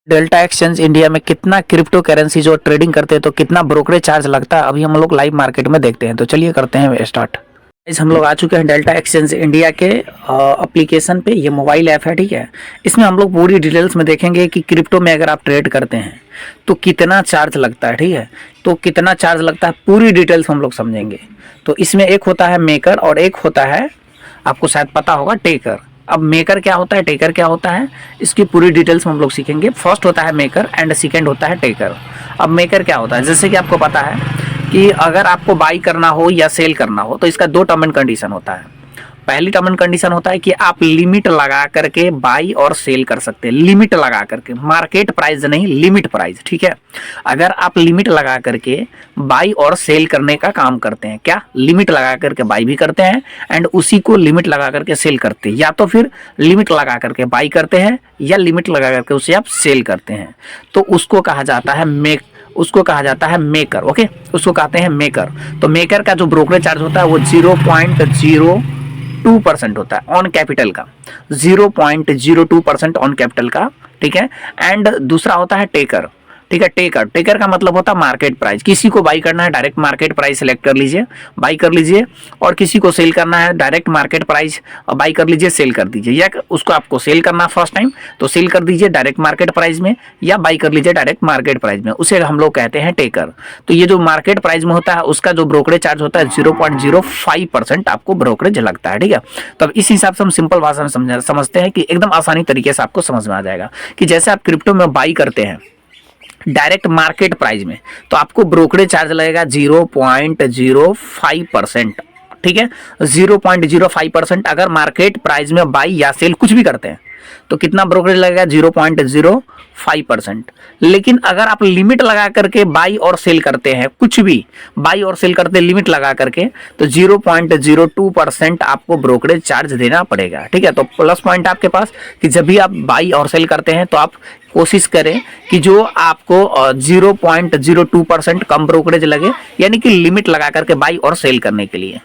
Delta exchange India में कितना crypto currency जो ट्रेडिंग करते हैं तो कितना ब्रोकरेज चार्ज लगता है, अभी हम लोग लाइव मार्केट में देखते हैं। तो चलिए करते हैं स्टार्ट। हम लोग आ चुके हैं डेल्टा एक्सचेंज इंडिया के एप्लीकेशन पे। ये मोबाइल ऐप है, ठीक है। इसमें हम लोग पूरी डिटेल्स में देखेंगे कि क्रिप्टो में अगर आप ट्रेड करते हैं तो कितना चार्ज लगता है, ठीक है। तो कितना चार्ज लगता है पूरी डिटेल्स हम लोग समझेंगे। तो इसमें एक होता है मेकर और एक होता है, आपको शायद पता होगा, टेकर। अब मेकर क्या होता है, टेकर क्या होता है, इसकी पूरी डिटेल्स हम लोग सीखेंगे। फर्स्ट होता है मेकर एंड सेकंड होता है टेकर। अब मेकर क्या होता है, जैसे कि आपको पता है कि अगर आपको बाई करना हो या सेल करना हो तो इसका दो टर्म एंड कंडीशन होता है। पहली टर्म एंड कंडीशन होता है कि आप लिमिट लगा करके बाई और सेल कर सकते हैं। लिमिट लगा करके, मार्केट प्राइस नहीं, लिमिट प्राइस, ठीक है। अगर आप लिमिट लगा करके बाई और सेल करने का काम करते हैं, क्या लिमिट लगा करके बाई भी करते हैं एंड उसी को लिमिट लगा करके सेल करते हैं, या तो फिर लिमिट लगा करके बाई करते हैं या लिमिट लगा करके उसे आप सेल करते हैं, तो उसको कहा जाता है मेकर। ओके, उसको कहते हैं मेकर। तो मेकर का जो ब्रोकरेज चार्ज होता है वो 0.02% होता है ऑन कैपिटल का, 0.02% ऑन कैपिटल का, ठीक है। एंड दूसरा होता है टेकर, ठीक है। टेकर का मतलब होता है मार्केट प्राइस। किसी को बाई करना है डायरेक्ट मार्केट प्राइस सेलेक्ट कर लीजिए, बाई कर लीजिए, और किसी को सेल करना है डायरेक्ट मार्केट प्राइस बाई कर लीजिए, सेल कर दीजिए। या उसको आपको सेल करना फर्स्ट टाइम तो सेल कर दीजिए डायरेक्ट मार्केट प्राइस में, या बाई कर लीजिए डायरेक्ट मार्केट प्राइस में, उसे हम लोग कहते हैं टेकर। तो ये जो मार्केट प्राइस में होता है उसका जो ब्रोकरेज चार्ज होता है 0.05% आपको ब्रोकरेज लगता है, ठीक है। तो अब इस हिसाब से हम सिंपल भाषा में समझते हैं कि एकदम आसानी तरीके से आपको समझ में आ जाएगा कि जैसे आप क्रिप्टो में बाई करते हैं डायरेक्ट मार्केट प्राइस में तो आपको ब्रोकरेज चार्ज लगेगा 0.05%, ठीक है। 0.05% अगर मार्केट प्राइस में बाई या सेल कुछ भी करते हैं तो कितना ब्रोकरेज लगेगा, 0.05%। लेकिन अगर आप लिमिट लगा करके बाई और सेल करते हैं, कुछ भी बाई और सेल करते हैं लिमिट लगा करके, तो 0.02% आपको ब्रोकरेज चार्ज देना पड़ेगा, ठीक है। तो प्लस पॉइंट आपके पास कि जब भी आप बाई और सेल करते हैं तो आप कोशिश करें कि जो आपको 0.02% कम ब्रोकरेज लगे, यानी कि लिमिट लगा करके बाई और सेल करने के लिए।